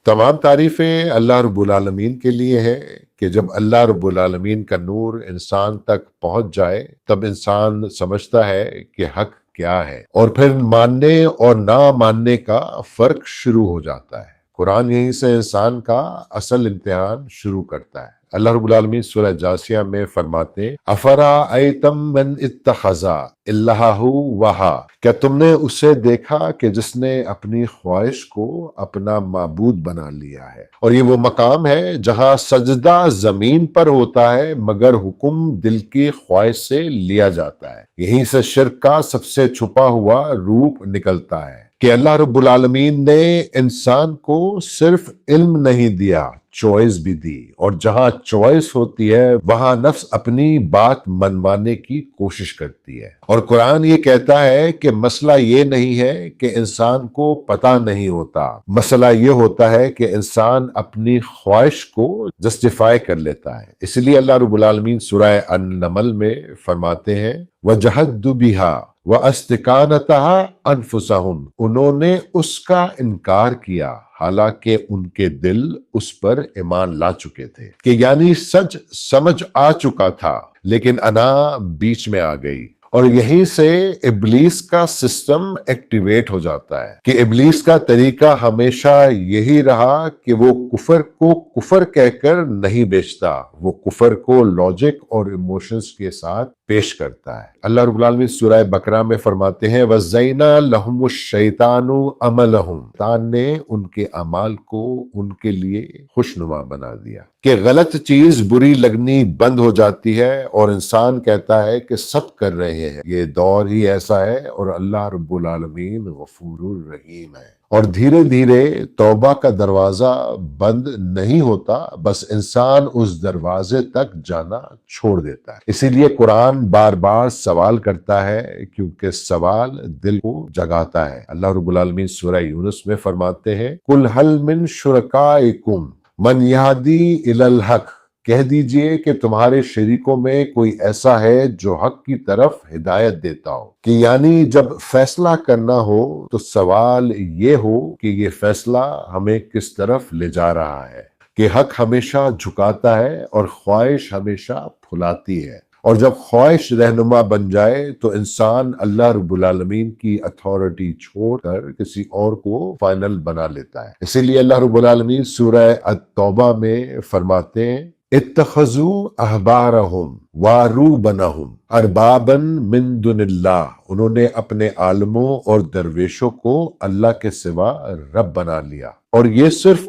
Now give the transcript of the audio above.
تمام تعریفیں اللہ رب العالمین کے لیے ہے کہ جب اللہ رب العالمین کا نور انسان تک پہنچ جائے تب انسان سمجھتا ہے کہ حق کیا ہے، اور پھر ماننے اور نہ ماننے کا فرق شروع ہو جاتا ہے۔ قرآن یہیں سے انسان کا اصل امتحان شروع کرتا ہے۔ اللہ رب العالمین سورہ جاسیہ میں فرماتے ہیں افرأیتم من اتخذ الہہ وہا، کیا تم نے اسے دیکھا کہ جس نے اپنی خواہش کو اپنا معبود بنا لیا ہے؟ اور یہ وہ مقام ہے جہاں سجدہ زمین پر ہوتا ہے مگر حکم دل کی خواہش سے لیا جاتا ہے۔ یہیں سے شرک کا سب سے چھپا ہوا روپ نکلتا ہے کہ اللہ رب العالمین نے انسان کو صرف علم نہیں دیا، چوائس بھی دی، اور جہاں چوائس ہوتی ہے وہاں نفس اپنی بات منوانے کی کوشش کرتی ہے۔ اور قرآن یہ کہتا ہے کہ مسئلہ یہ نہیں ہے کہ انسان کو پتہ نہیں ہوتا، مسئلہ یہ ہوتا ہے کہ انسان اپنی خواہش کو جسٹیفائی کر لیتا ہے۔ اس لیے اللہ رب العالمین سورہ النمل میں فرماتے ہیں وَجَحَدُّ بِهَا وَأَسْتَيْقَنَتْهَا أَنفُسُهُمْ، انہوں نے اس کا انکار کیا حالانکہ ان کے دل اس پر ایمان لا چکے تھے، کہ یعنی سچ سمجھ آ چکا تھا لیکن انا بیچ میں آ گئی۔ اور یہیں سے ابلیس کا سسٹم ایکٹیویٹ ہو جاتا ہے کہ ابلیس کا طریقہ ہمیشہ یہی رہا کہ وہ کفر کو کفر کہہ کر نہیں بیچتا، وہ کفر کو لاجک اور ایموشنز کے ساتھ پیش کرتا ہے۔ اللہ رب العالمین سورہ بقرہ میں فرماتے ہیں وَزَيَّنَ لَهُمُ الشَّيْطَانُ عَمَلَهُمْ، شیطان نے ان کے اعمال کو ان کے لیے خوشنما بنا دیا کہ غلط چیز بری لگنی بند ہو جاتی ہے اور انسان کہتا ہے کہ سب کر رہے ہیں، یہ دور ہی ایسا ہے، اور اللہ رب العالمین غفور الرحیم ہے۔ اور دھیرے دھیرے توبہ کا دروازہ بند نہیں ہوتا، بس انسان اس دروازے تک جانا چھوڑ دیتا ہے۔ اسی لیے قرآن بار بار سوال کرتا ہے کیونکہ سوال دل کو جگاتا ہے۔ اللہ رب العالمین سورہ یونس میں فرماتے ہیں قُلْ هَلْ مِن شُرَكَائِكُم مَّن يَهْدِي إِلَى الْحَقِّ، کہہ دیجئے کہ تمہارے شریکوں میں کوئی ایسا ہے جو حق کی طرف ہدایت دیتا ہو، کہ یعنی جب فیصلہ کرنا ہو تو سوال یہ ہو کہ یہ فیصلہ ہمیں کس طرف لے جا رہا ہے، کہ حق ہمیشہ جھکاتا ہے اور خواہش ہمیشہ پھلاتی ہے، اور جب خواہش رہنما بن جائے تو انسان اللہ رب العالمین کی اتھارٹی چھوڑ کر کسی اور کو فائنل بنا لیتا ہے۔ اسی لیے اللہ رب العالمین سورہ التوبہ میں فرماتے ہیں اتخذوا احبارہم ورہبانہم اربابا من دون اللہ، انہوں نے اپنے عالموں اور درویشوں کو اللہ کے سوا رب بنا لیا، اور یہ صرف